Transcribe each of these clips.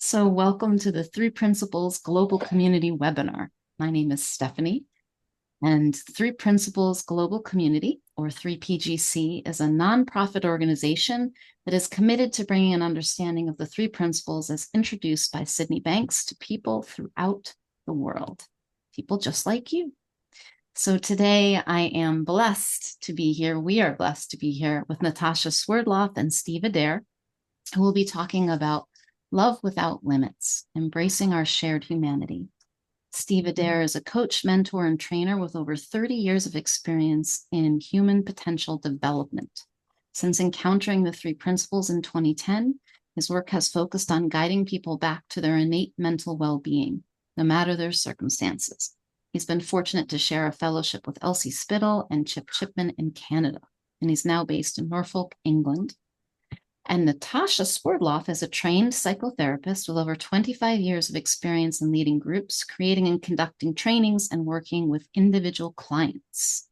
So, welcome to the Three Principles Global Community webinar. My name is Stephanie, and Three Principles Global Community, or 3PGC, is a nonprofit organization that is committed to bringing an understanding of the three principles as introduced by Sydney Banks to people throughout the world, people just like you. So, today I am blessed to be here. We are blessed to be here with Natasha Swerdloff and Steve Adair, who will be talking about love without limits, embracing our shared humanity. Steve Adair is a coach, mentor, and trainer with over 30 years of experience in human potential development. Since encountering the three principles in 2010, his work has focused on guiding people back to their innate mental well-being, no matter their circumstances. He's been fortunate to share a fellowship with Elsie Spittle and Chip Chipman in Canada, and he's now based in Norfolk, England. And Natasha Swerdloff is a trained psychotherapist with over 25 years of experience in leading groups, creating and conducting trainings, and working with individual clients.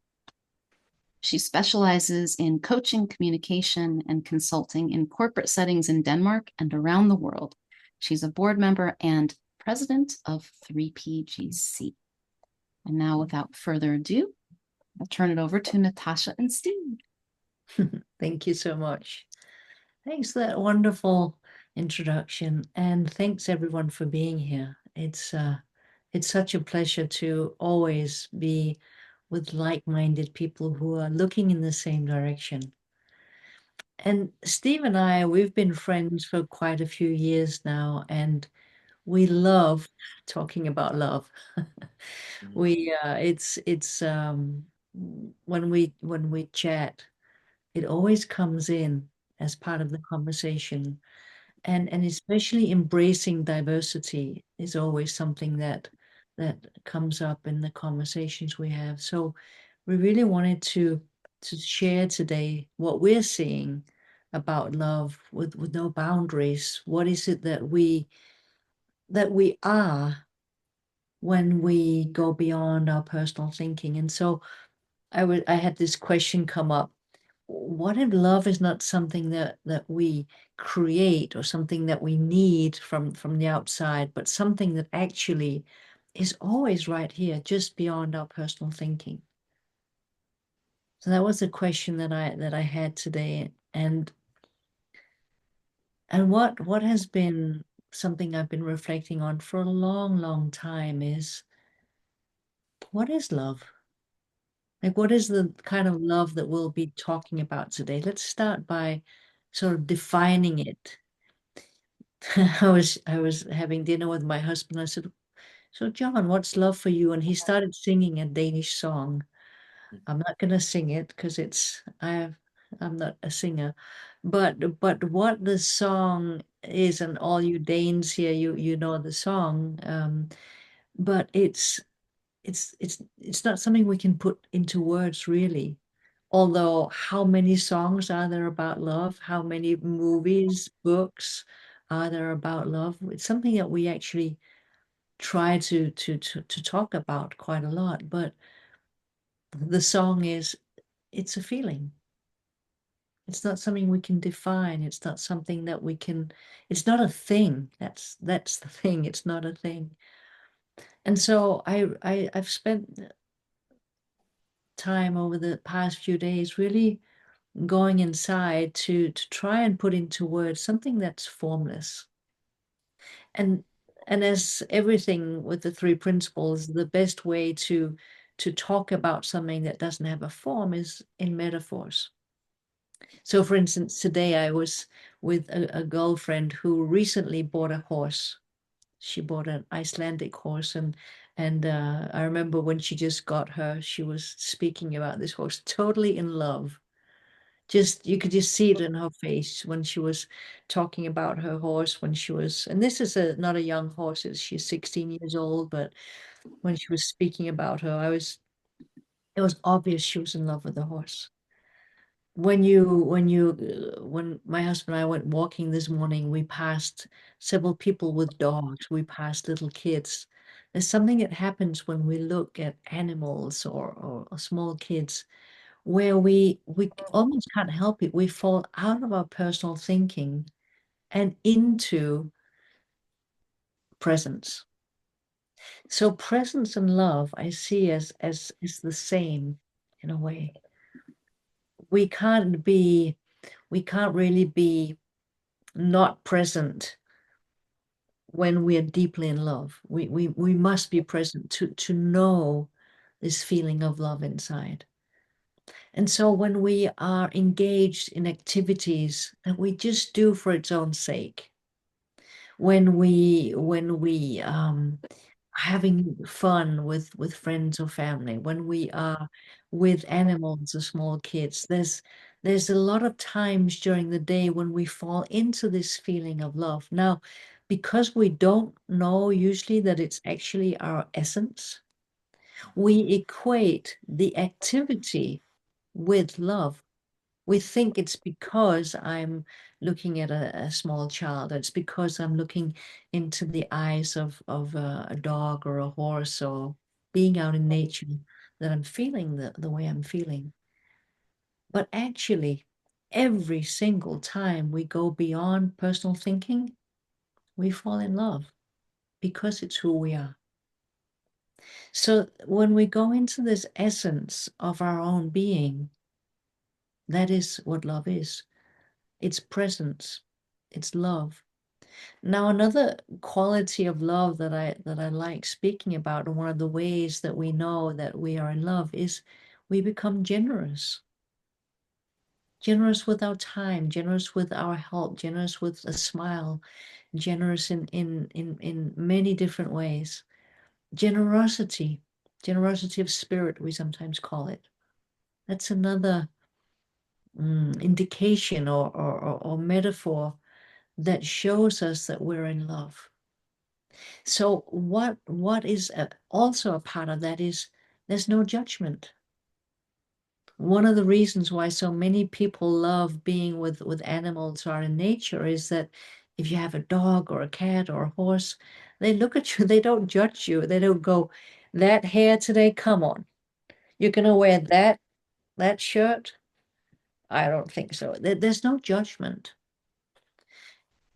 She specializes in coaching, communication, and consulting in corporate settings in Denmark and around the world. She's a board member and president of 3PGC. And now, without further ado, I'll turn it over to Natasha and Steve. Thank you so much. Thanks for that wonderful introduction, and thanks everyone for being here. It's such a pleasure to always be with like-minded people who are looking in the same direction. And Steve and I, we've been friends for quite a few years now, and we love talking about love. It's when we chat, it always comes in as part of the conversation. And especially embracing diversity is always something that comes up in the conversations we have. So we really wanted to share today what we're seeing about love with no boundaries. What is it that we are when we go beyond our personal thinking? And so I had this question come up. What if love is not something that we create or something that we need from the outside, but something that actually is always right here, just beyond our personal thinking? So that was the question that I had today. And what has been something I've been reflecting on for a long, long time is, what is love? Like, what is the kind of love that we'll be talking about today? Let's start by sort of defining it. I was having dinner with my husband. I said, "So John, what's love for you?" And he started singing a Danish song. I'm not gonna sing it because I'm not a singer, but what the song is, and all you Danes here, you know the song, but it's not something we can put into words really. Although, how many songs are there about love? How many movies, books are there about love? It's something that we actually try to talk about quite a lot. But the song is, it's a feeling. It's not something we can define. It's not something that we can, it's not a thing. That's the thing. It's not a thing. And so I've spent time over the past few days really going inside to try and put into words something that's formless. And and as everything with the three principles, the best way to talk about something that doesn't have a form is in metaphors. So for instance, today I was with a girlfriend who recently bought a horse. She bought an Icelandic horse, and I remember when she just got her, she was speaking about this horse, totally in love. Just, you could just see it in her face when she was talking about her horse, when she was, and this is not a young horse, she's 16 years old, but when she was speaking about her, it was obvious she was in love with the horse. When my husband and I went walking this morning, we passed several people with dogs, we passed little kids. There's something that happens when we look at animals or small kids, where we almost can't help it. We fall out of our personal thinking and into presence. So presence and love I see as is the same in a way. We can't really be not present when we are deeply in love. We must be present to know this feeling of love inside. And so when we are engaged in activities that we just do for its own sake, when we having fun with friends or family, when we are with animals or small kids, there's a lot of times during the day when we fall into this feeling of love. Now, because we don't know usually that it's actually our essence, we equate the activity with love. We think it's because I'm looking at a small child. It's because I'm looking into the eyes of a dog or a horse or being out in nature that I'm feeling the way I'm feeling. But actually, every single time we go beyond personal thinking, we fall in love because it's who we are. So when we go into this essence of our own being, that is what love is. It's presence, it's love. Now, another quality of love that I like speaking about, and one of the ways that we know that we are in love is we become generous. Generous with our time, generous with our help, generous with a smile, generous in many different ways. Generosity, generosity of spirit, we sometimes call it. That's another indication or metaphor that shows us that we're in love. So what is also a part of that is there's no judgment. One of the reasons why so many people love being with animals or in nature is that if you have a dog or a cat or a horse, they look at you, they don't judge you. They don't go, that hair today, come on. You're gonna wear that shirt? I don't think so. There's no judgment.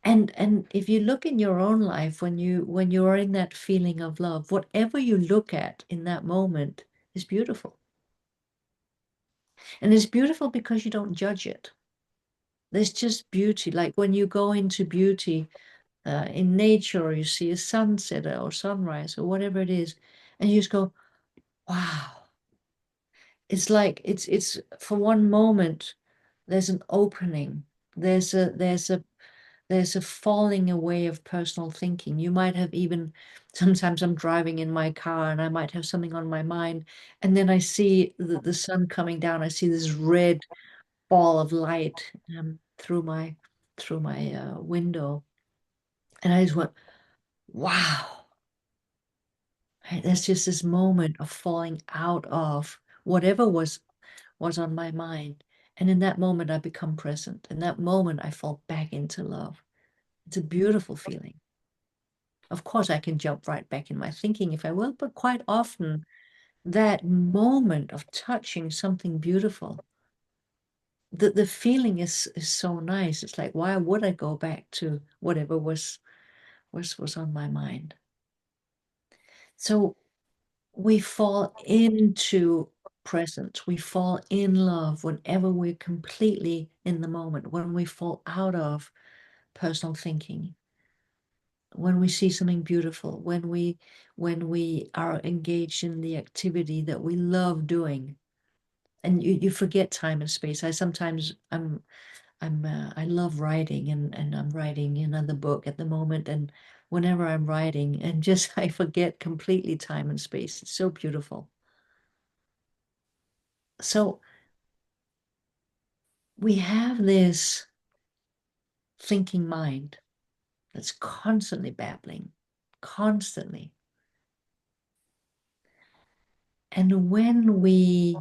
And if you look in your own life when you are in that feeling of love, whatever you look at in that moment is beautiful. And it's beautiful because you don't judge it. There's just beauty. Like when you go into beauty in nature, or you see a sunset or sunrise or whatever it is, and you just go, wow. It's like it's for one moment, there's an opening. There's a falling away of personal thinking. You might have even, sometimes I'm driving in my car and I might have something on my mind, and then I see the sun coming down. I see this red ball of light through my window, and I just went, wow. Right? There's just this moment of falling out of whatever was on my mind. And in that moment, I become present. In that moment, I fall back into love. It's a beautiful feeling. Of course, I can jump right back in my thinking if I will, but quite often, that moment of touching something beautiful, the feeling is so nice. It's like, why would I go back to whatever was on my mind? So we fall into presence. We fall in love whenever we're completely in the moment, when we fall out of personal thinking, when we see something beautiful, when we are engaged in the activity that we love doing, and you forget time and space. I sometimes I love writing, and I'm writing another book at the moment, and whenever I'm writing and just I forget completely time and space. It's so beautiful. So we have this thinking mind that's constantly babbling, constantly. And when we,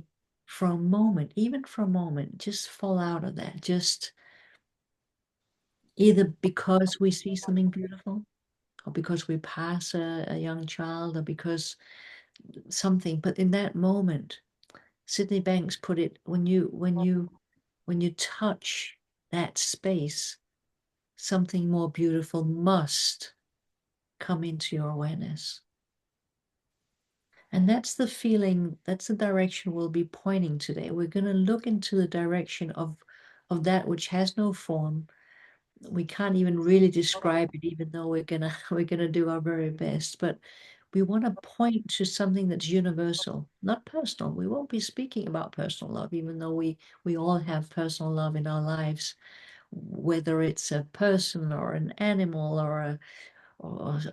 for a moment, even for a moment, just fall out of that, just either because we see something beautiful, or because we pass a young child, or because something, but in that moment, Sydney Banks put it, when you touch that space, something more beautiful must come into your awareness. And that's the feeling, that's the direction we'll be pointing today. We're going to look into the direction of that which has no form. We can't even really describe it, even though we're gonna do our very best. But we want to point to something that's universal, not personal. We won't be speaking about personal love, even though we all have personal love in our lives, whether it's a person or an animal or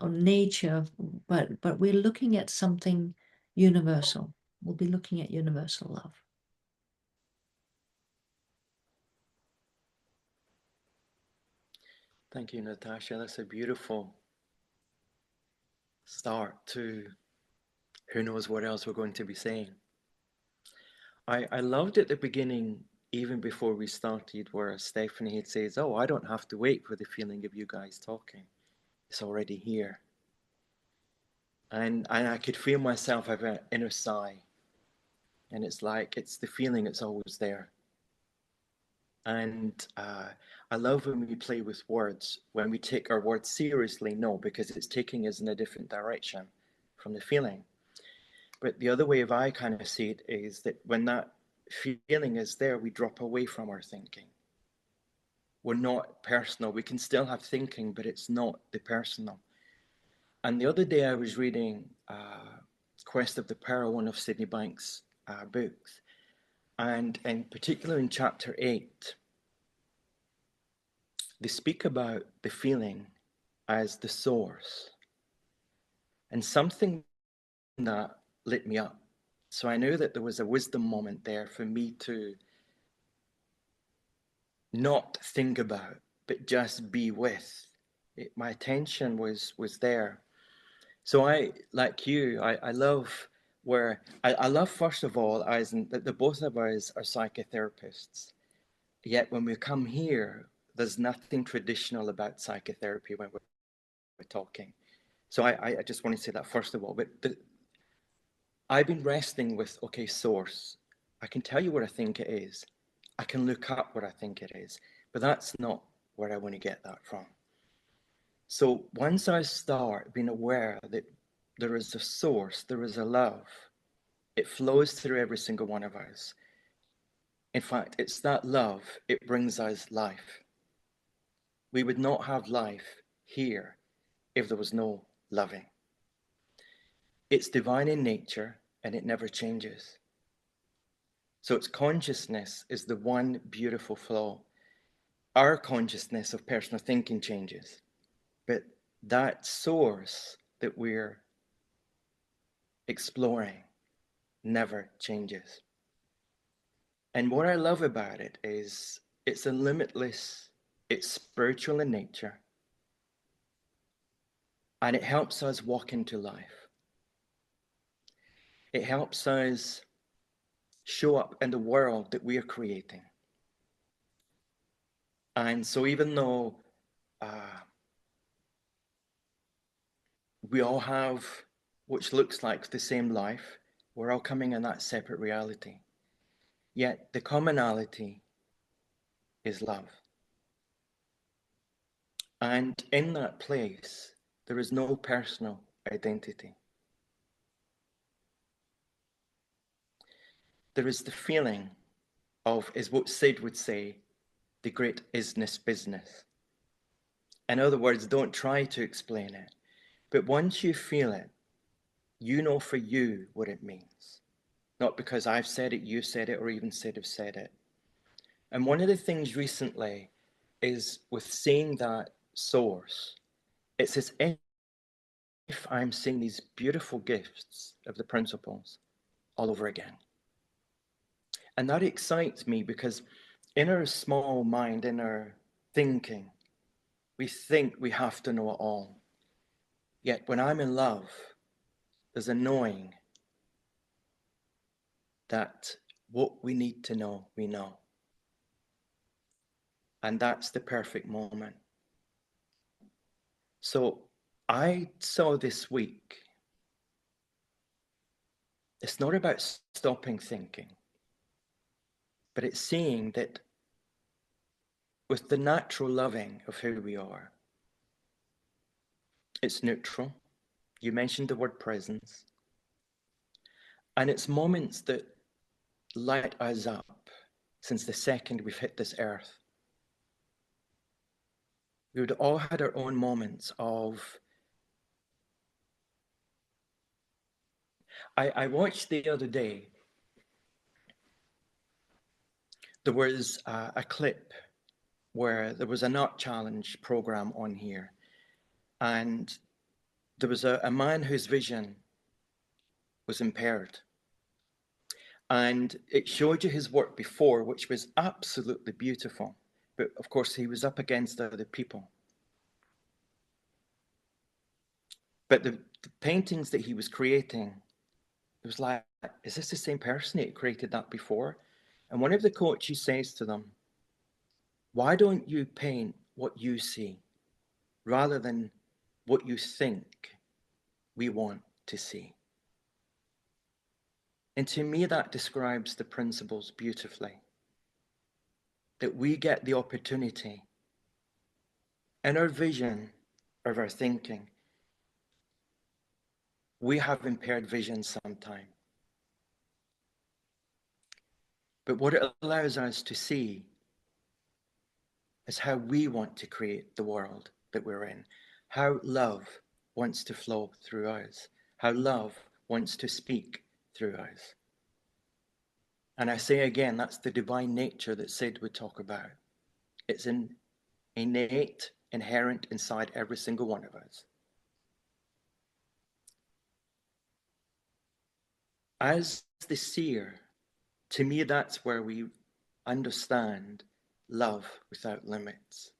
nature. But we're looking at something universal. We'll be looking at universal love. Thank you, Natasha. That's a beautiful start to who knows what else we're going to be saying. I loved at the beginning, even before we started, where Stephanie had says, "Oh, I don't have to wait for the feeling of you guys talking. It's already here." And I could feel myself have an inner sigh. And it's like, it's the feeling, it's always there. And I love when we play with words, when we take our words seriously, no, because it's taking us in a different direction from the feeling. But the other way of I kind of see it is that when that feeling is there, we drop away from our thinking. We're not personal. We can still have thinking, but it's not the personal. And the other day I was reading Quest of the Pearl, one of Sydney Banks' books. And in particular in chapter 8, they speak about the feeling as the source. And something that lit me up. So I knew that there was a wisdom moment there for me to not think about, but just be with. My attention was there. So I, like you, I love where, I love first of all, as in that the both of us are psychotherapists. Yet when we come here, there's nothing traditional about psychotherapy when we're talking. So I just want to say that first of all. But I've been resting with, okay, source. I can tell you what I think it is. I can look up what I think it is. But that's not where I want to get that from. So once I start being aware that there is a source, there is a love, it flows through every single one of us. In fact, it's that love, it brings us life. We would not have life here if there was no loving. It's divine in nature and it never changes. So its consciousness is the one beautiful flow. Our consciousness of personal thinking changes, but that source that we're exploring never changes. And what I love about it is it's a limitless, it's spiritual in nature, and it helps us walk into life. It helps us show up in the world that we are creating. And so even though we all have which looks like the same life, we're all coming in that separate reality. Yet the commonality is love. And in that place, there is no personal identity. There is the feeling of, is what Sid would say, the great isness business. In other words, don't try to explain it. But once you feel it, you know for you what it means. Not because I've said it, you said it, or even Sid have said it. And one of the things recently is with seeing that source, it's as if I'm seeing these beautiful gifts of the principles all over again. And that excites me because in our small mind, in our thinking, we think we have to know it all. Yet when I'm in love, there's a knowing that what we need to know, we know. And that's the perfect moment. So I saw this week, it's not about stopping thinking, but it's seeing that with the natural loving of who we are, It's neutral. You mentioned the word presence. And it's moments that light us up since the second we've hit this earth. We would all had our own moments of. I watched the other day, there was a clip where there was an art challenge program on here. And there was a man whose vision was impaired. And it showed you his work before, which was absolutely beautiful. But of course, he was up against other people. But the paintings that he was creating, it was like, is this the same person that created that before? And one of the coaches says to them, why don't you paint what you see rather than what you think we want to see? And to me, that describes the principles beautifully. That we get the opportunity in our vision of our thinking. We have impaired vision sometimes. But what it allows us to see is how we want to create the world that we're in, how love wants to flow through us, how love wants to speak through us. And I say again, that's the divine nature that Sid would talk about. It's innate, inherent inside every single one of us. As the seer, to me, that's where we understand love without limits.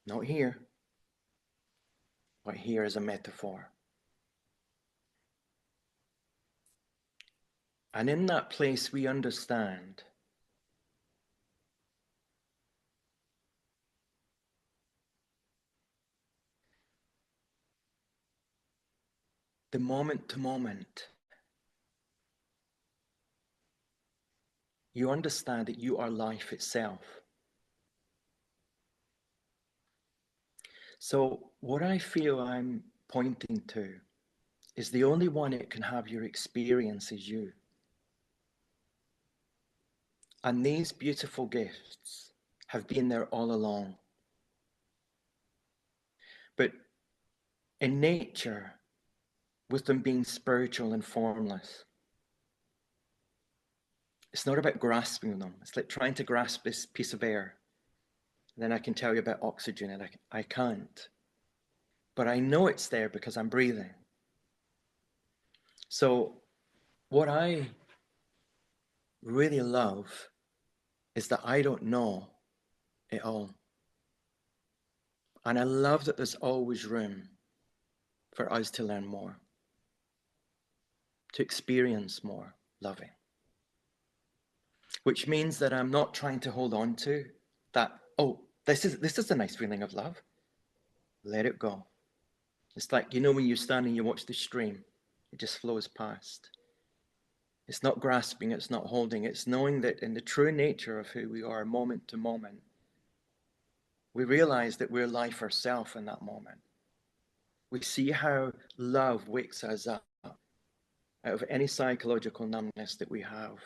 Not here, but here as a metaphor. And in that place, we understand the moment to moment. You understand that you are life itself. So what I feel I'm pointing to is the only one that can have your experience is you. And these beautiful gifts have been there all along. But in nature, with them being spiritual and formless, it's not about grasping them. It's like trying to grasp this piece of air. And then I can tell you about oxygen, and I can't. But I know it's there because I'm breathing. So what I really love is that I don't know it all. And I love that there's always room for us to learn more, to experience more loving. Which means that I'm not trying to hold on to that, oh, this is a nice feeling of love. Let it go. It's like, you know, when you stand and you watch the stream, it just flows past. It's not grasping, it's not holding, it's knowing that in the true nature of who we are, moment to moment, we realize that we're life ourselves in that moment. We see how love wakes us up out of any psychological numbness that we have.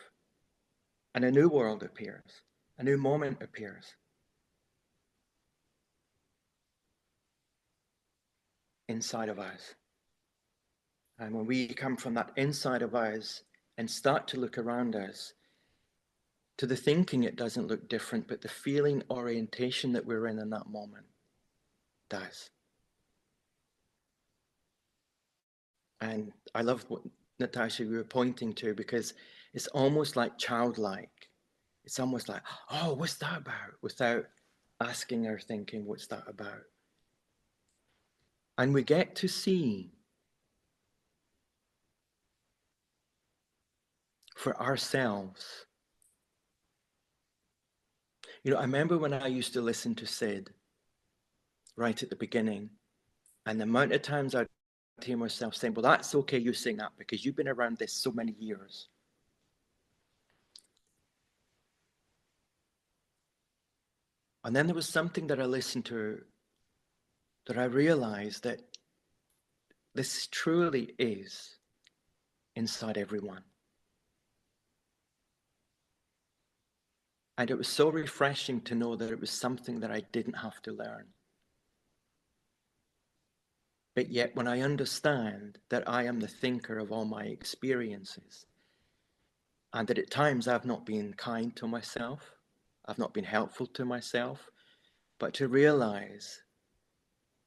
And a new world appears, a new moment appears. Inside of us. And when we come from that inside of us and start to look around us, to the thinking it doesn't look different, but the feeling orientation that we're in that moment does. And I love what Natasha you were pointing to, because it's almost like childlike. It's almost like, oh, what's that about? Without asking or thinking, what's that about? And we get to see for ourselves. You know, I remember when I used to listen to Sid right at the beginning, and the amount of times I'd hear myself saying, well, that's okay, you sing that because you've been around this so many years. And then there was something that I listened to that I realized that this truly is inside everyone. And it was so refreshing to know that it was something that I didn't have to learn. But yet, when I understand that I am the thinker of all my experiences, and that at times I've not been kind to myself, I've not been helpful to myself, but to realize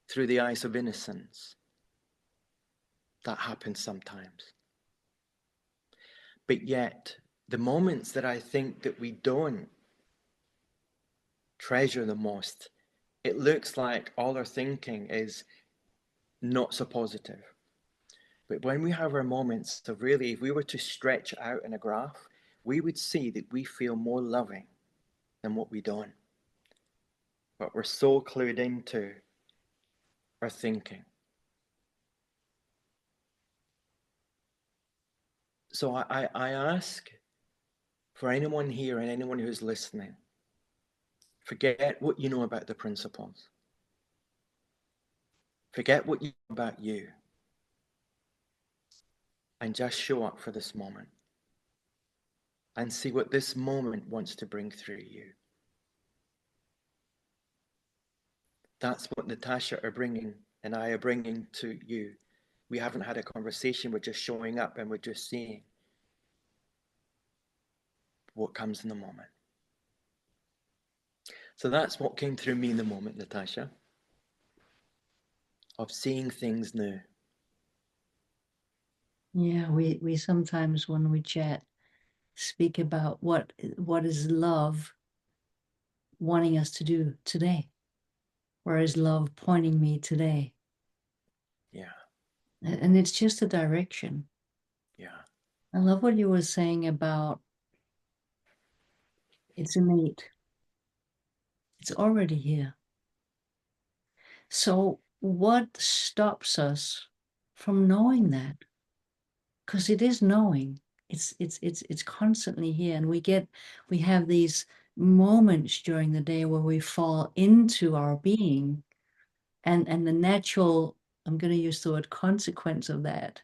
through the eyes of innocence that happens sometimes. But yet, the moments that I think that we don't treasure the most, it looks like all our thinking is not so positive. But when we have our moments of really, if we were to stretch out in a graph, we would see that we feel more loving than what we don't. But we're so clued into our thinking. So I ask for anyone here and anyone who's listening, forget what you know about the principles. Forget what you know about you. And just show up for this moment. And see what this moment wants to bring through you. That's what Natasha are bringing and I are bringing to you. We haven't had a conversation, we're just showing up and we're just seeing what comes in the moment. So that's what came through me in the moment, Natasha, of seeing things new. Yeah, we sometimes when we chat speak about what is love wanting us to do today. Where is love pointing me today? Yeah. And it's just a direction. Yeah. I love what you were saying about it's innate. It's already here. So what stops us from knowing that? Because it is knowing. It's constantly here. And we have these moments during the day where we fall into our being and the natural, I'm going to use the word consequence of that,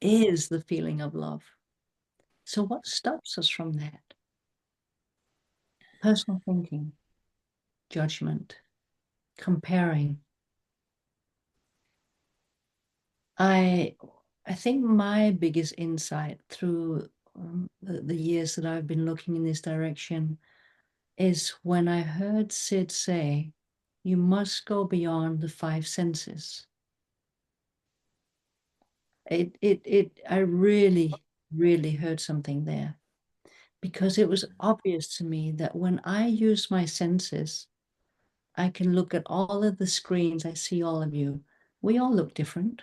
is the feeling of love. So what stops us from that? Personal thinking, judgment, comparing. I think my biggest insight through the years that I've been looking in this direction is when I heard Sid say, you must go beyond the five senses. I really, really heard something there, because it was obvious to me that when I use my senses, I can look at all of the screens. I see all of you. We all look different.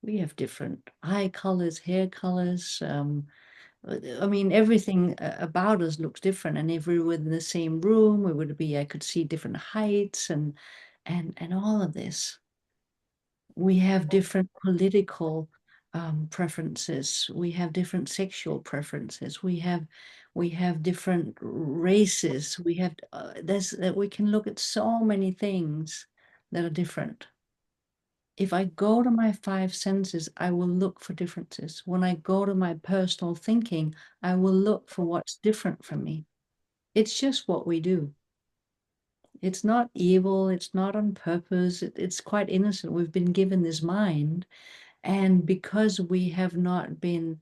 We have different eye colors, hair colors. I mean, everything about us looks different. And if we were in the same room, I could see different heights and all of this. We have different political preferences. We have different sexual preferences. We have different races. We can look at so many things that are different. If I go to my five senses, I will look for differences. When I go to my personal thinking, I will look for what's different from me. It's just what we do. It's not evil. It's not on purpose. It's quite innocent. We've been given this mind. And because we have not been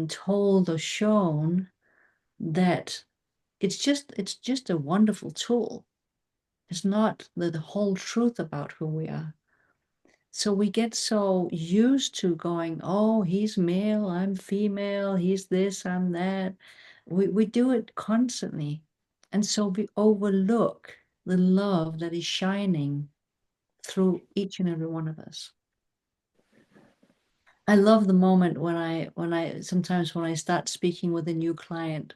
told or shown that it's just a wonderful tool. It's not the whole truth about who we are. So we get so used to going, oh, he's male, I'm female, he's this, I'm that. We do it constantly. And so we overlook the love that is shining through each and every one of us. I love the moment when I sometimes when I start speaking with a new client,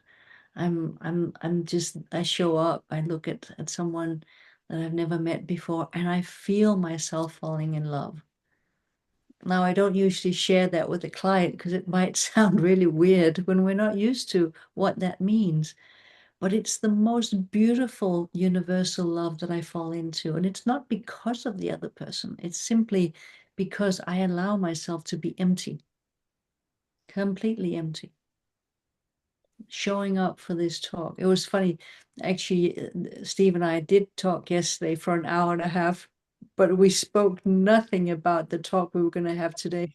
I show up, I look at someone that I've never met before, and I feel myself falling in love. Now, I don't usually share that with a client because it might sound really weird when we're not used to what that means. But it's the most beautiful universal love that I fall into. And it's not because of the other person. It's simply because I allow myself to be empty, completely empty, showing up for this talk. It was funny. Actually, Steve and I did talk yesterday for an hour and a half, but we spoke nothing about the talk we were going to have today.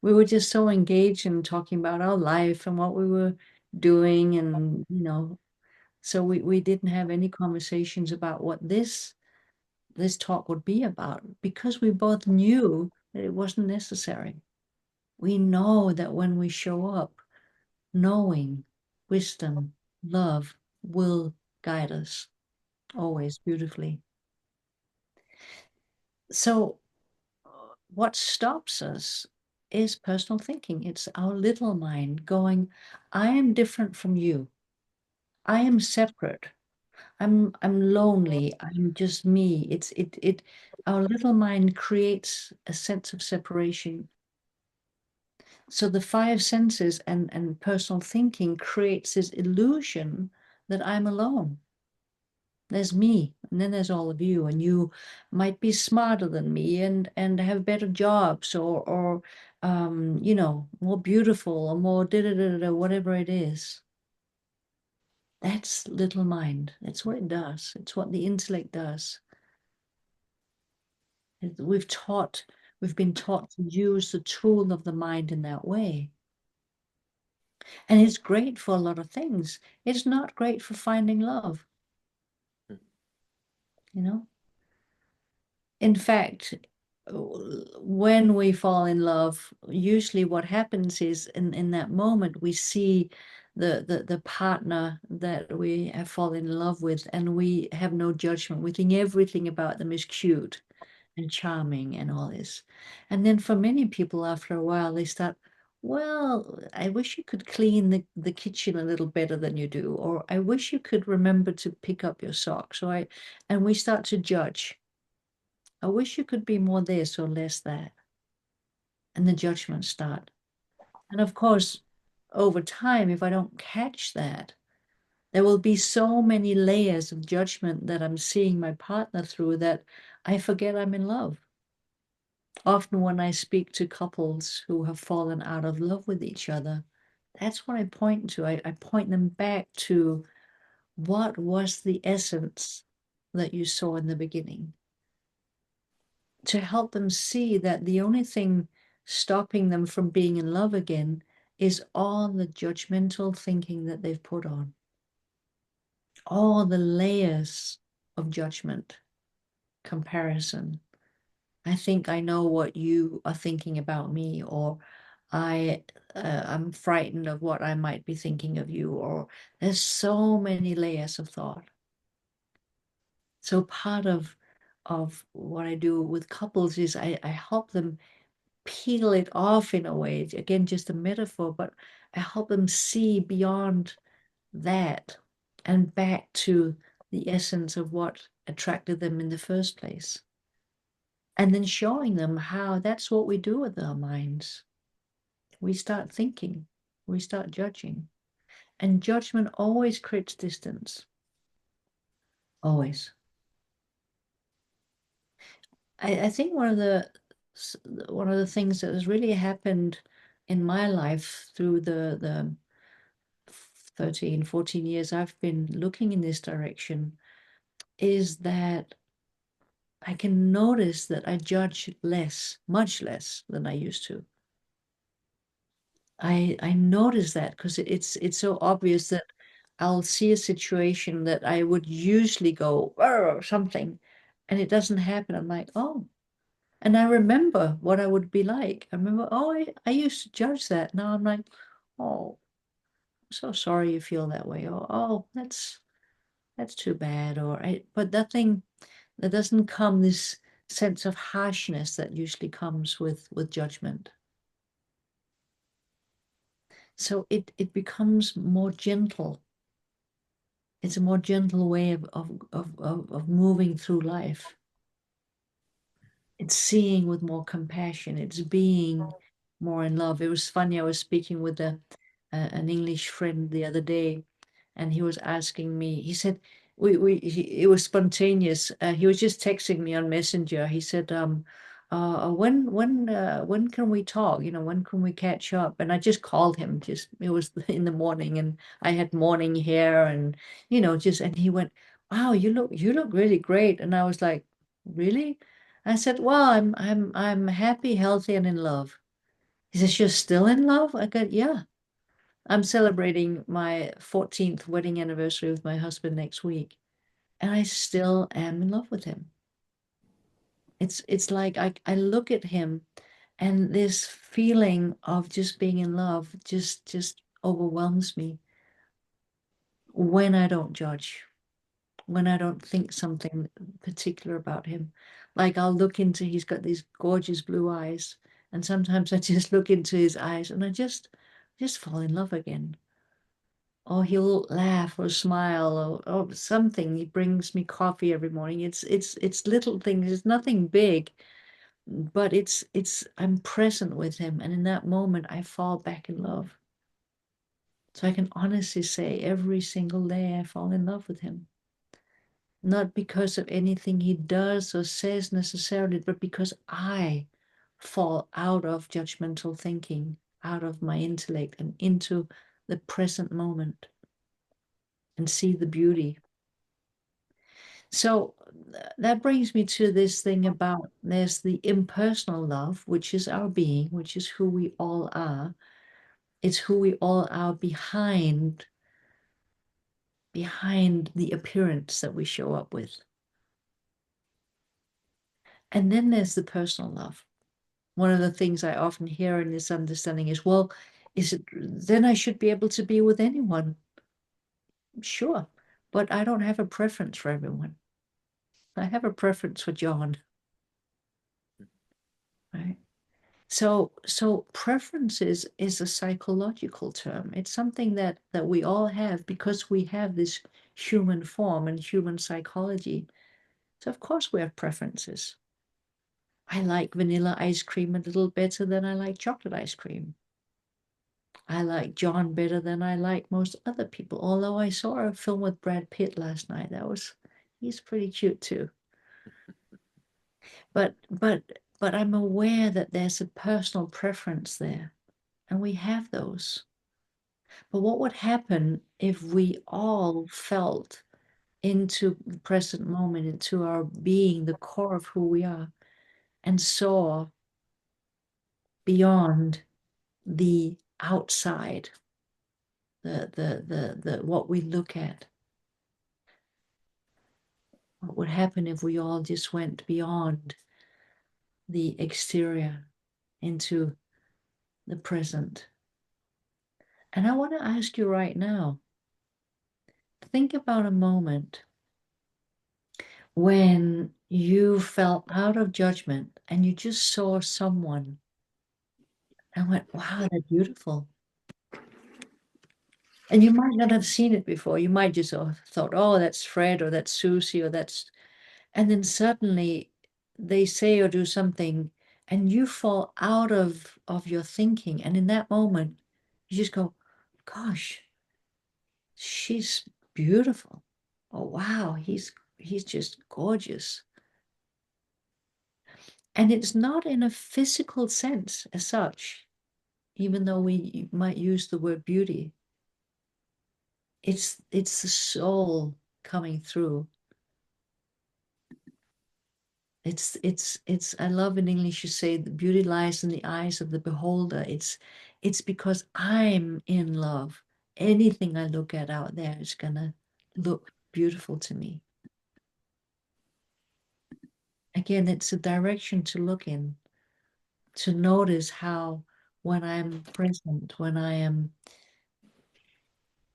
We were just so engaged in talking about our life and what we were doing, and so we didn't have any conversations about what this talk would be about, because we both knew that it wasn't necessary. We know that when we show up, knowing, wisdom, love will guide us always beautifully. So what stops us is personal thinking. It's our little mind going, I am different from you. I am separate. I'm lonely. I'm just me. Our little mind creates a sense of separation. So the five senses and personal thinking creates this illusion that I'm alone. There's me, and then there's all of you, and you might be smarter than me and have better jobs, or more beautiful, or more whatever it is. That's little mind. That's what it does. It's what the intellect does. We've been taught to use the tool of the mind in that way. And it's great for a lot of things. It's not great for finding love. In fact, when we fall in love, usually what happens is in that moment we see the partner that we have fallen in love with, and we have no judgment. We think everything about them is cute and charming and all this. And then for many people, after a while, they start, well, I wish you could clean the kitchen a little better than you do, or I wish you could remember to pick up your socks. And we start to judge. I wish you could be more this or less that. And the judgments start. And of course, over time, if I don't catch that, there will be so many layers of judgment that I'm seeing my partner through that I forget I'm in love. Often when I speak to couples who have fallen out of love with each other, that's what I point to. I point them back to what was the essence that you saw in the beginning, to help them see that the only thing stopping them from being in love again is all the judgmental thinking that they've put on, all the layers of judgment, comparison. I think I know what you are thinking about me, or I'm frightened of what I might be thinking of you, or there's so many layers of thought. So part of what I do with couples is I help them peel it off in a way. Again, just a metaphor, but I help them see beyond that and back to the essence of what attracted them in the first place. And then showing them how that's what we do with our minds. We start thinking, we start judging. And judgment always creates distance. Always. I think one of the things that has really happened in my life through the 13, 14 years I've been looking in this direction is that I can notice that I judge less, much less than I used to. I notice that because it's so obvious that I'll see a situation that I would usually go or something, and it doesn't happen. I'm like, oh, and I remember what I would be like. I remember, oh, I used to judge that. Now I'm like, oh, I'm so sorry you feel that way. Or oh, that's too bad. But nothing, there doesn't come this sense of harshness that usually comes with judgment. So it becomes more gentle. It's a more gentle way of moving through life. It's seeing with more compassion. It's being more in love. It was funny. I was speaking with an English friend the other day, and he was asking me, he said, it was spontaneous. He was just texting me on Messenger. He said, when can we talk? When can we catch up? And I just called him. It was in the morning, and I had morning hair, and and he went, "Wow, you look really great." And I was like, "Really?" I said, "Well, I'm happy, healthy, and in love." He says, "You're still in love?" I go, "Yeah. I'm celebrating my 14th wedding anniversary with my husband next week, and I still am in love with him." It's like I look at him, and this feeling of just being in love just overwhelms me when I don't judge, when I don't think something particular about him. Like I'll look into, he's got these gorgeous blue eyes, and sometimes I just look into his eyes and I just fall in love again. Or he'll laugh or smile, or something. He brings me coffee every morning. It's little things. It's nothing big, but it's I'm present with him, and in that moment I fall back in love. So I can honestly say every single day I fall in love with him. Not because of anything he does or says necessarily, but because I fall out of judgmental thinking, out of my intellect, and into the present moment and see the beauty. So that brings me to this thing about there's the impersonal love, which is our being, which is who we all are. It's who we all are behind the appearance that we show up with. And then there's the personal love. One of the things I often hear in this understanding is, well, then I should be able to be with anyone? Sure, but I don't have a preference for everyone. I have a preference for John, right? So preferences is a psychological term. It's something that we all have because we have this human form and human psychology. So of course we have preferences. I like vanilla ice cream a little better than I like chocolate ice cream. I like John better than I like most other people. Although I saw a film with Brad Pitt last night. He's pretty cute too. But I'm aware that there's a personal preference there, and we have those. But what would happen if we all felt into the present moment, into our being, the core of who we are, and saw beyond the outside, the what we look at? What would happen if we all just went beyond the exterior into the present? And I want to ask you right now, think about a moment when you fell out of judgment and you just saw someone and went, wow, they're beautiful. And you might not have seen it before. You might just have thought, oh, that's Fred, or that's Susie, or that's, and then suddenly they say or do something and you fall out of your thinking. And in that moment, you just go, gosh, she's beautiful. Oh, wow, he's just gorgeous. And it's not in a physical sense as such, even though we might use the word beauty. It's the soul coming through. It's I love in English you say the beauty lies in the eyes of the beholder. It's because I'm in love. Anything I look at out there is gonna look beautiful to me. Again, it's a direction to look in, to notice how when I'm present, when I am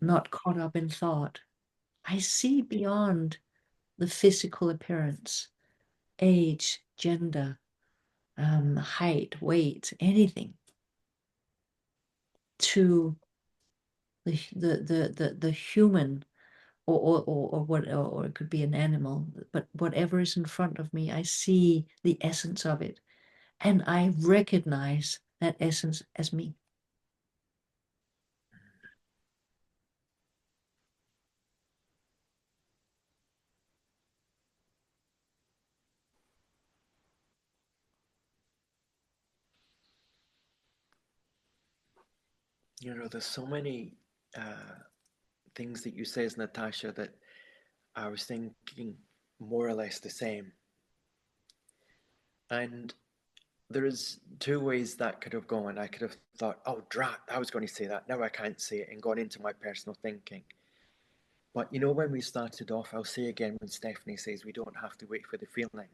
not caught up in thought, I see beyond the physical appearance, age, gender, height, weight, anything, to the human, or what, or it could be an animal, but whatever is in front of me, I see the essence of it, and I recognize that essence as me. You know, there's so many things that you says, Natasha, that I was thinking more or less the same. And there is two ways that could have gone. I could have thought, oh, drat, I was going to say that. Now I can't say it, and gone into my personal thinking. But you know, when we started off, I'll say again when Stephanie says we don't have to wait for the feeling.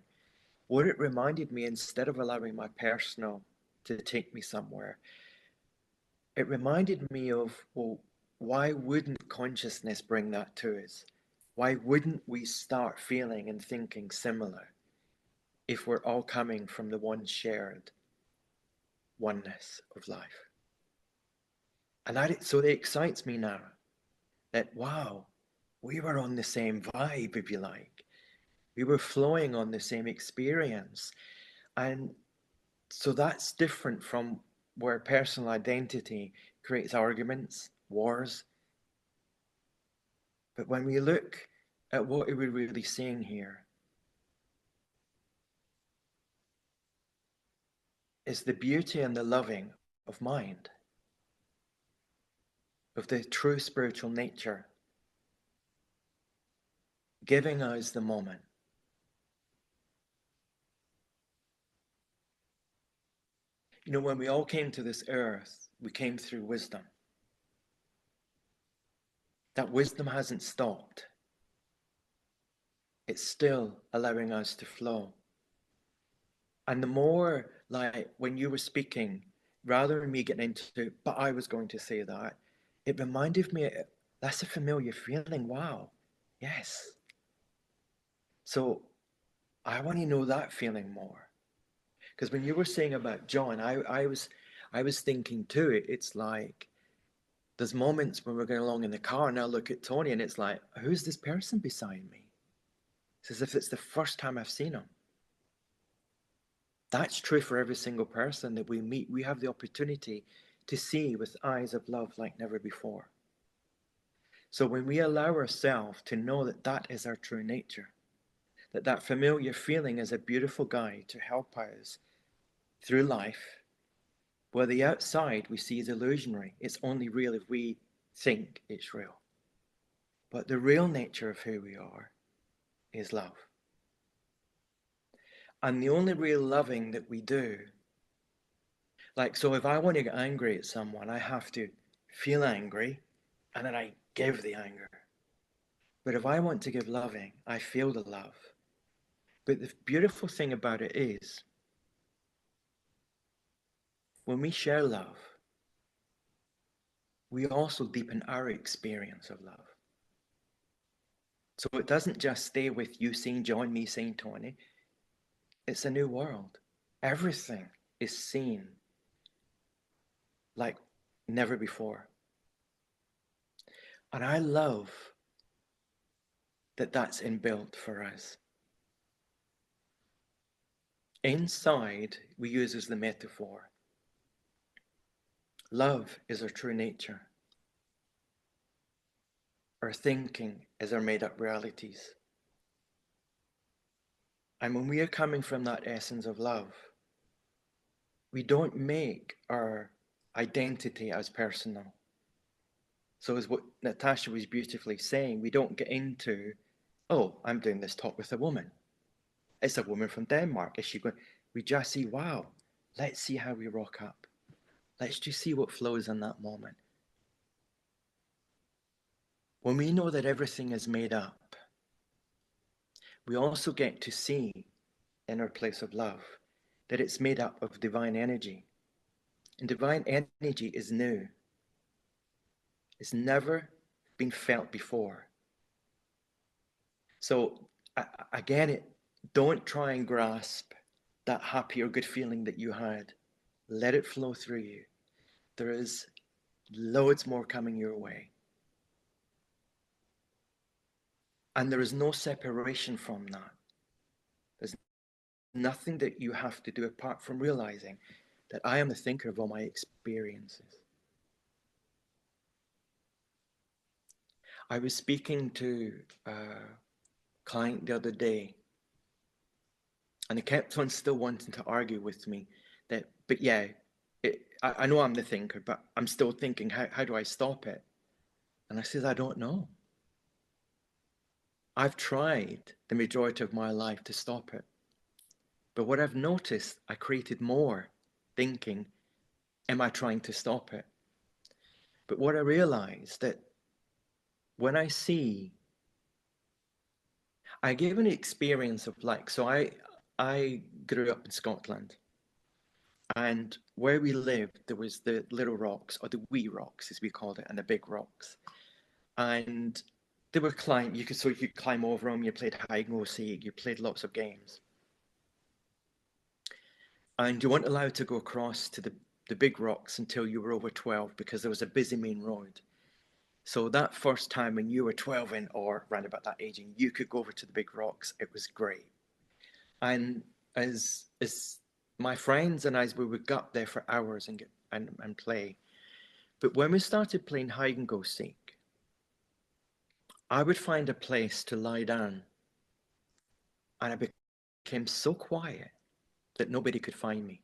What it reminded me, instead of allowing my personal to take me somewhere, it reminded me of, well, why wouldn't consciousness bring that to us? Why wouldn't we start feeling and thinking similar if we're all coming from the one shared oneness of life? And so it excites me now that, wow, we were on the same vibe, if you like. We were flowing on the same experience. And so that's different from where personal identity creates arguments, wars. But when we look at what are we really seeing here, is the beauty and the loving of mind, of the true spiritual nature, giving us the moment. You know, when we all came to this earth, we came through wisdom. That wisdom hasn't stopped. It's still allowing us to flow. And the more, like, when you were speaking, rather than me getting into, but I was going to say that, it reminded me, that's a familiar feeling. Wow. Yes. So I want to know that feeling more. Because when you were saying about John, I was thinking too, it's like, there's moments when we're going along in the car and I look at Tony and it's like, who's this person beside me? It's as if it's the first time I've seen him. That's true for every single person that we meet. We have the opportunity to see with eyes of love like never before. So when we allow ourselves to know that that is our true nature, that that familiar feeling is a beautiful guide to help us through life, where the outside we see is illusionary. It's only real if we think it's real. But the real nature of who we are is love. And the only real loving that we do, like, so if I want to get angry at someone, I have to feel angry and then I give the anger. But if I want to give loving, I feel the love. But the beautiful thing about it is, when we share love, we also deepen our experience of love. So it doesn't just stay with you seeing John, me seeing Tony. It's a new world. Everything is seen like never before. And I love that that's inbuilt for us. Inside, we use as the metaphor. Love is our true nature. Our thinking is our made-up realities. And when we are coming from that essence of love, we don't make our identity as personal. So as what Natasha was beautifully saying, we don't get into, oh, I'm doing this talk with a woman. It's a woman from Denmark. Is she going? We just see, wow, let's see how we rock up. Let's just see what flows in that moment. When we know that everything is made up, we also get to see in our place of love that it's made up of divine energy. And divine energy is new. It's never been felt before. So again, don't try and grasp that happy or good feeling that you had. Let it flow through you. There is loads more coming your way. And there is no separation from that. There's nothing that you have to do apart from realizing that I am the thinker of all my experiences. I was speaking to a client the other day, and he kept on still wanting to argue with me that, but yeah, I know I'm the thinker, but I'm still thinking, how do I stop it? And I said, I don't know. I've tried the majority of my life to stop it. But what I've noticed, I created more thinking, am I trying to stop it? But what I realized that when I gave an experience of like, so I grew up in Scotland, and where we lived, there was the little rocks, or the wee rocks as we called it, and the big rocks. And they were you could climb over them, you played hide and go seek, you played lots of games. And you weren't allowed to go across to the big rocks until you were over 12 because there was a busy main road. So that first time when you were 12 or around about that age and you could go over to the big rocks, it was great. And as my friends and I, we would go up there for hours and play. But when we started playing hide and go seek, I would find a place to lie down, and I became so quiet that nobody could find me.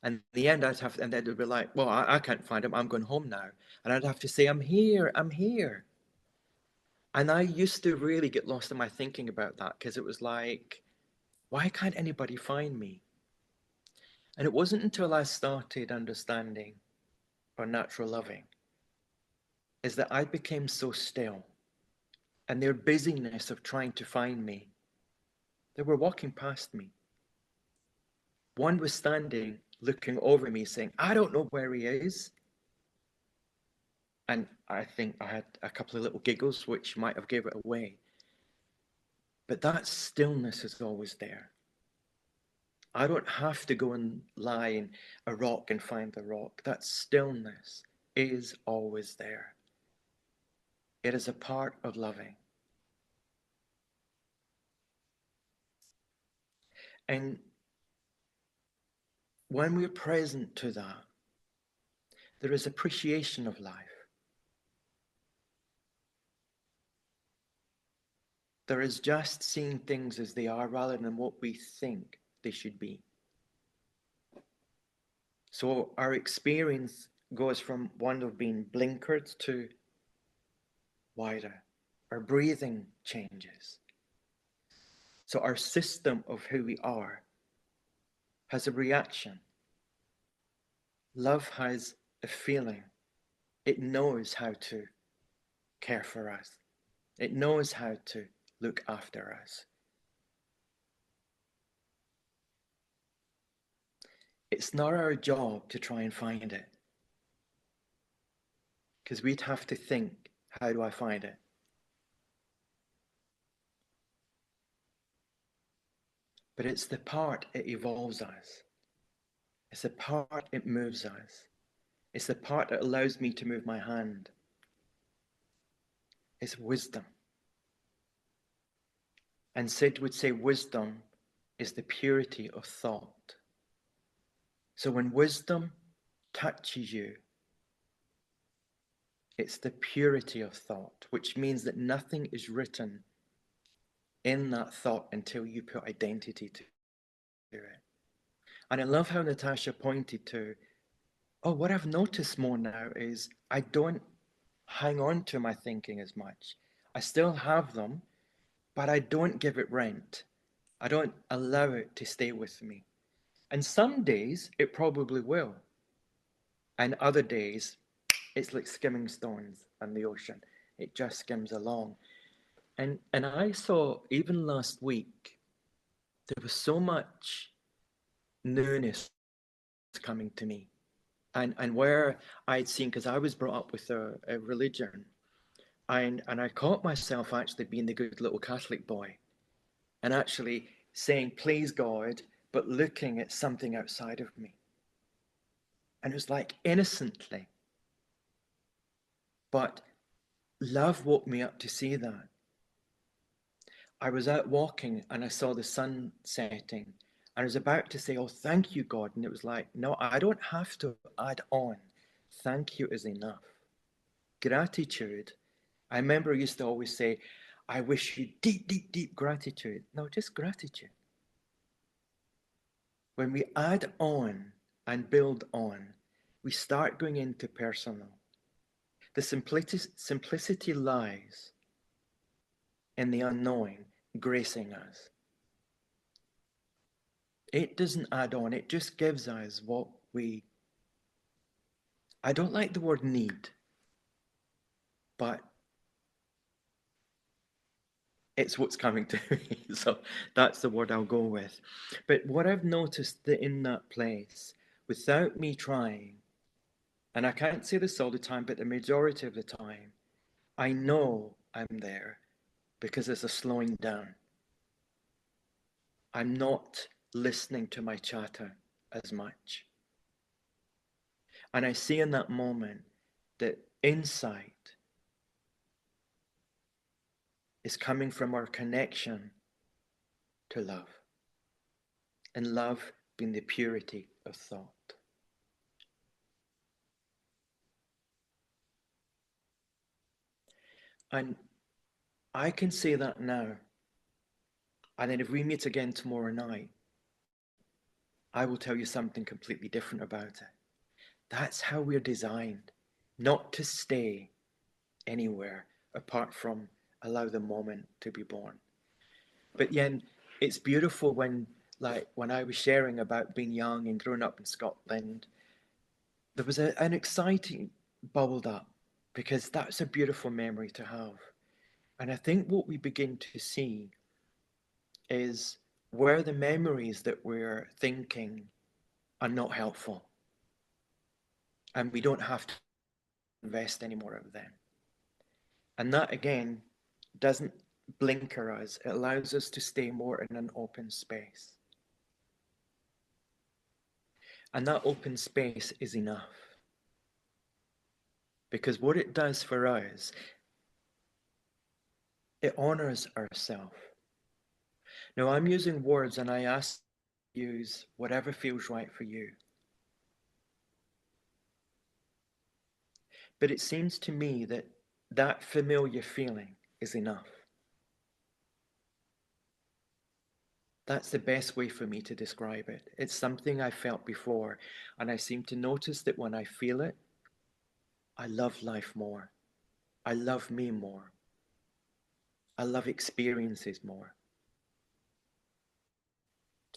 And in the end, and they'd be like, well, I can't find him. I'm going home now. And I'd have to say, I'm here. I'm here. And I used to really get lost in my thinking about that because it was like, why can't anybody find me? And it wasn't until I started understanding or natural loving is that I became so still, and their busyness of trying to find me, they were walking past me. One was standing, looking over me, saying, I don't know where he is. And I think I had a couple of little giggles, which might have gave it away. But that stillness is always there. I don't have to go and lie in a rock and find the rock. That stillness is always there. It is a part of loving. And when we're present to that, there is appreciation of life. There is just seeing things as they are rather than what we think they should be. So our experience goes from one of being blinkered to wider. Our breathing changes. So our system of who we are has a reaction. Love has a feeling. It knows how to care for us. It knows how to look after us. It's not our job to try and find it, because we'd have to think, how do I find it? But it's the part it evolves us. It's the part it moves us. It's the part that allows me to move my hand. It's wisdom. And Sid would say wisdom is the purity of thought. So when wisdom touches you, it's the purity of thought, which means that nothing is written in that thought until you put identity to it. And I love how Natasha pointed to, what I've noticed more now is I don't hang on to my thinking as much. I still have them, but I don't give it rent. I don't allow it to stay with me. And some days it probably will. And other days it's like skimming stones on the ocean. It just skims along. And I saw even last week, there was so much newness coming to me. And where I'd seen, because I was brought up with a religion, and I caught myself actually being the good little Catholic boy and actually saying, please God, but looking at something outside of me. And it was like innocently. But love woke me up to see that. I was out walking and I saw the sun setting. And I was about to say, oh, thank you, God. And it was like, no, I don't have to add on. Thank you is enough. Gratitude. I remember I used to always say, I wish you deep, deep, deep gratitude. No, just gratitude. When we add on, and build on, we start going into personal. The simplicity lies in the unknowing gracing us. It doesn't add on, it just gives us what we, I don't like the word need, but it's what's coming to me. So that's the word I'll go with. But what I've noticed that in that place, without me trying, and I can't say this all the time, but the majority of the time, I know I'm there because there's a slowing down. I'm not listening to my chatter as much. And I see in that moment that insight is coming from our connection to love, and love being the purity of thought. And I can say that now. And then if we meet again tomorrow night, I will tell you something completely different about it. That's how we're designed, not to stay anywhere apart from allow the moment to be born. But yeah, it's beautiful when I was sharing about being young and growing up in Scotland, there was an exciting bubbled up because that's a beautiful memory to have. And I think what we begin to see is where the memories that we're thinking are not helpful. And we don't have to invest any more of them. And that again doesn't blinker us, it allows us to stay more in an open space. And that open space is enough. Because what it does for us, it honors ourselves. Now I'm using words and I ask you to use whatever feels right for you. But it seems to me that that familiar feeling is enough. That's the best way for me to describe it. It's something I felt before, and I seem to notice that when I feel it, I love life more. I love me more. I love experiences more.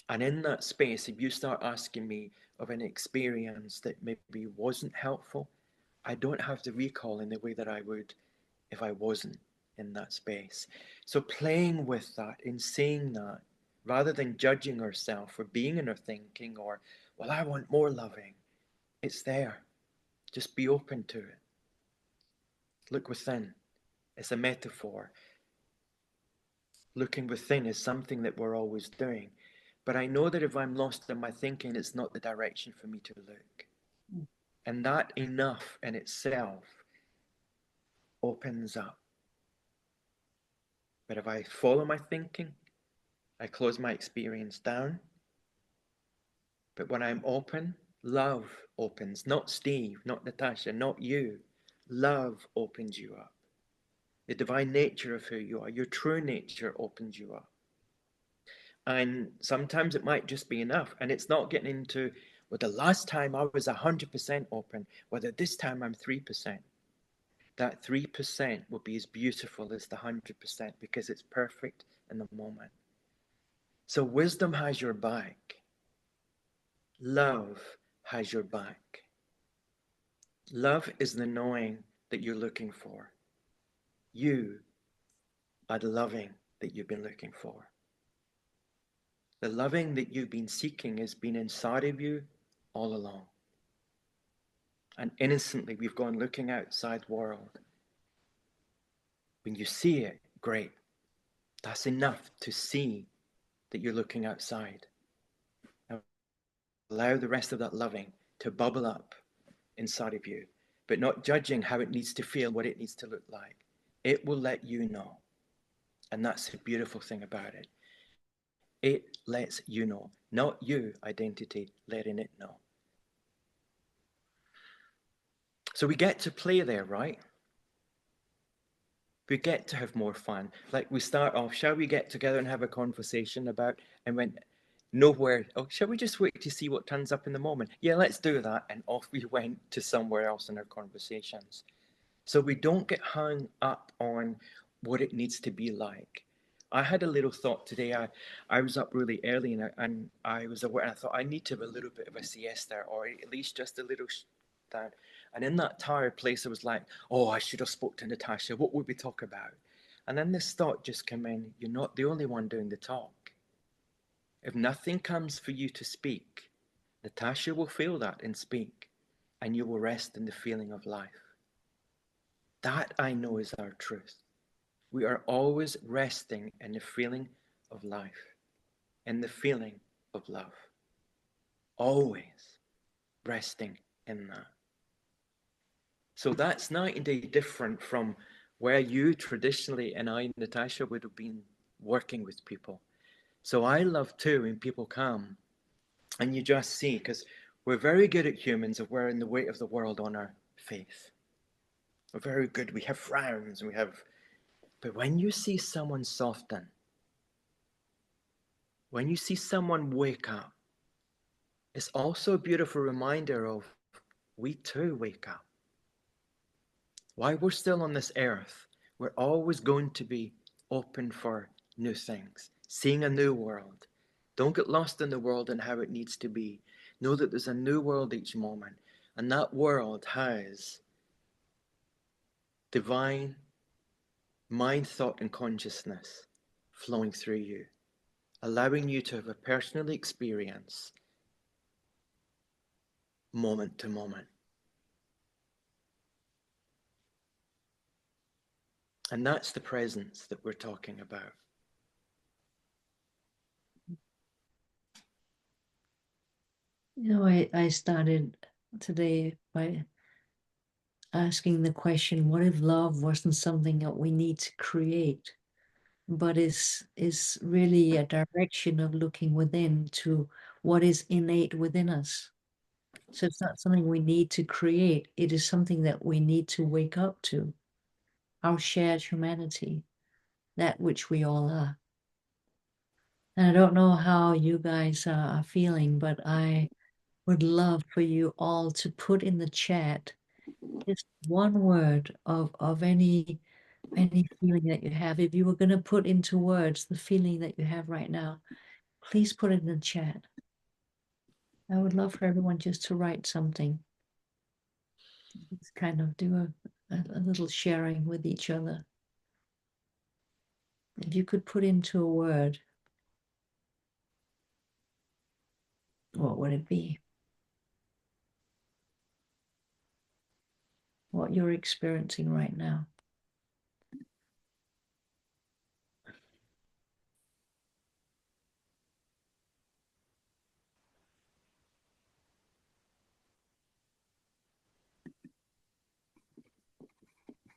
And in that space, if you start asking me of an experience that maybe wasn't helpful, I don't have to recall in the way that I would if I wasn't in that space. So playing with that, in seeing that, rather than judging ourselves for being in our thinking or, well, I want more loving, it's there. Just be open to it. Look within. It's a metaphor. Looking within is something that we're always doing. But I know that if I'm lost in my thinking, it's not the direction for me to look. And that enough in itself opens up. But if I follow my thinking, I close my experience down. But when I'm open, love opens. Not Steve, not Natasha, not you. Love opens you up. The divine nature of who you are, your true nature opens you up. And sometimes it might just be enough. And it's not getting into, well, the last time I was 100% open, whether this time I'm 3%. That 3% will be as beautiful as the 100% because it's perfect in the moment. So wisdom has your back. Love has your back. Love is the knowing that you're looking for. You are the loving that you've been looking for. The loving that you've been seeking has been inside of you all along. And innocently, we've gone looking outside the world. When you see it, great. That's enough to see that you're looking outside. Now, allow the rest of that loving to bubble up inside of you, but not judging how it needs to feel, what it needs to look like. It will let you know. And that's the beautiful thing about it. It lets you know, not you, identity, letting it know. So we get to play there, right? We get to have more fun. Like we start off, shall we get together and have a conversation about, and when nowhere. Oh, shall we just wait to see what turns up in the moment? Yeah, let's do that. And off we went to somewhere else in our conversations. So we don't get hung up on what it needs to be like. I had a little thought today. I was up really early and I was aware, and I thought I need to have a little bit of a siesta, or at least just a little down. And in that tired place, I was like, oh, I should have spoke to Natasha. What would we talk about? And then this thought just came in, you're not the only one doing the talk. If nothing comes for you to speak, Natasha will feel that and speak, and you will rest in the feeling of life. That I know is our truth. We are always resting in the feeling of life, in the feeling of love. Always resting in that. So that's night and day different from where you traditionally and I, Natasha, would have been working with people. So I love too when people come and you just see, because we're very good at humans of wearing the weight of the world on our face. We're very good. We have frowns and but when you see someone soften, when you see someone wake up, it's also a beautiful reminder of we too wake up. While we're still on this earth, we're always going to be open for new things, seeing a new world. Don't get lost in the world and how it needs to be. Know that there's a new world each moment, and that world has divine mind, thought, and consciousness flowing through you, allowing you to have a personal experience moment to moment. And that's the presence that we're talking about. You know, I started today by asking the question, what if love wasn't something that we need to create, but is really a direction of looking within to what is innate within us. So it's not something we need to create. It is something that we need to wake up to, our shared humanity, that which we all are. And I don't know how you guys are feeling, but I would love for you all to put in the chat just one word of any feeling that you have. If you were going to put into words the feeling that you have right now, please put it in the chat. I would love for everyone just to write something. Just kind of do a little sharing with each other. If you could put into a word, what would it be? What you're experiencing right now.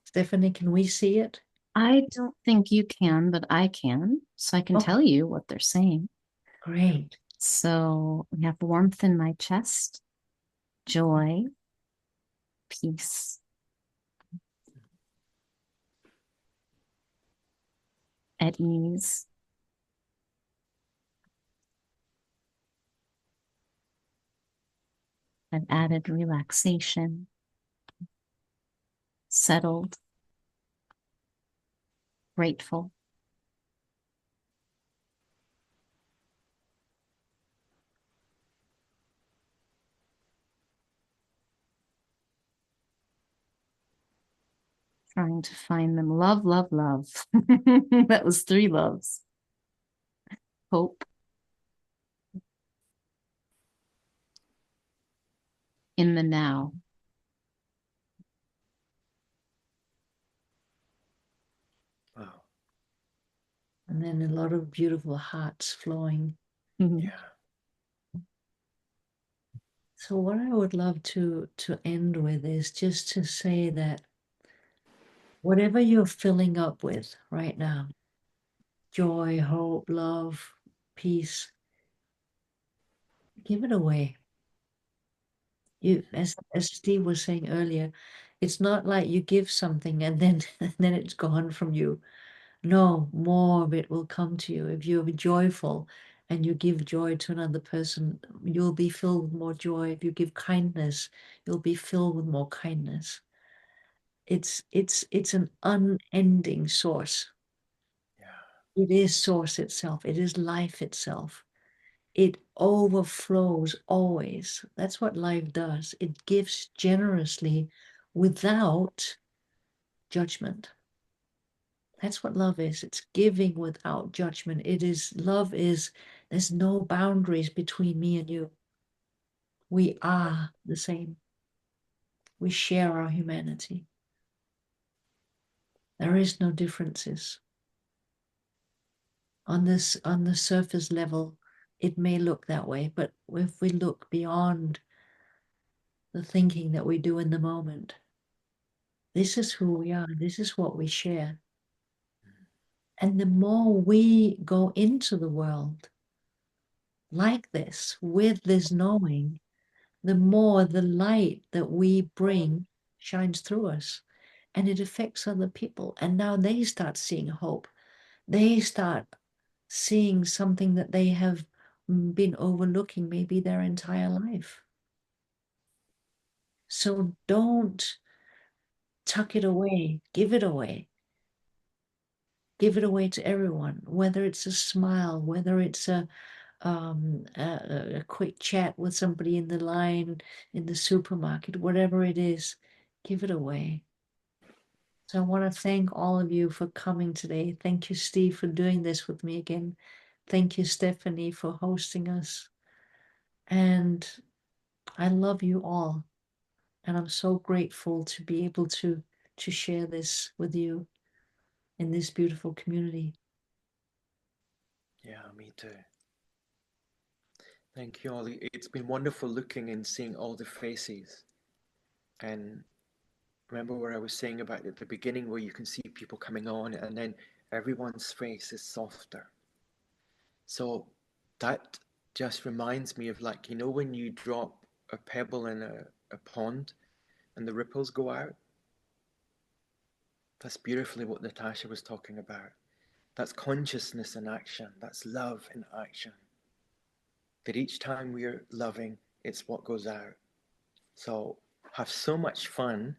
Stephanie, can we see it? I don't think you can, but I can. So I can tell you what they're saying. Great. So we have warmth in my chest, joy, peace, at ease, I've added relaxation, settled, grateful. Trying to find them. Love, love, love. That was 3 loves. Hope. In the now. Wow. And then a lot of beautiful hearts flowing. Yeah. So what I would love to end with is just to say that whatever you're filling up with right now, joy, hope, love, peace, give it away. You, as Steve was saying earlier, it's not like you give something and then and then it's gone from you. No, more of it will come to you if you're joyful and you give joy to another person, you'll be filled with more joy. If you give kindness, you'll be filled with more kindness. It's an unending source. Yeah. It is source itself. It is life itself. It overflows always. That's what life does. It gives generously without judgment. That's what love is. It's giving without judgment. Love is, there's no boundaries between me and you. We are the same. We share our humanity. There is no differences. On the surface level, it may look that way, but if we look beyond the thinking that we do in the moment, this is who we are. This is what we share. And the more we go into the world like this, with this knowing, the more the light that we bring shines through us, and it affects other people. And now they start seeing hope. They start seeing something that they have been overlooking maybe their entire life. So don't tuck it away, give it away. Give it away to everyone, whether it's a smile, whether it's a quick chat with somebody in the line in the supermarket, whatever it is, give it away. So I want to thank all of you for coming today. Thank you, Steve, for doing this with me again. Thank you, Stephanie, for hosting us. And I love you all. And I'm so grateful to be able to share this with you in this beautiful community. Yeah, me too. Thank you all. It's been wonderful looking and seeing all the faces. And remember what I was saying about at the beginning, where you can see people coming on and then everyone's face is softer. So that just reminds me of, like, when you drop a pebble in a pond and the ripples go out? That's beautifully what Natasha was talking about. That's consciousness in action. That's love in action. That each time we're loving, it's what goes out. So have so much fun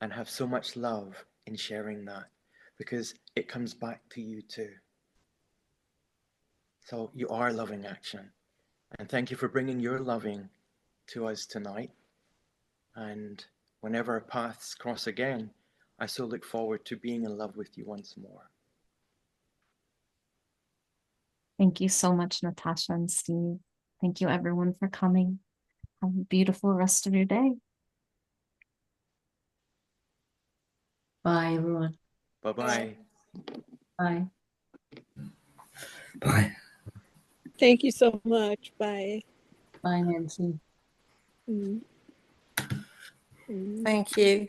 and have so much love in sharing that, because it comes back to you too. So you are loving action. And thank you for bringing your loving to us tonight. And whenever our paths cross again, I so look forward to being in love with you once more. Thank you so much, Natasha and Steve. Thank you, everyone, for coming. Have a beautiful rest of your day. Bye, everyone. Bye-bye. Bye. Bye. Thank you so much. Bye. Bye, Nancy. Mm. Mm. Thank you.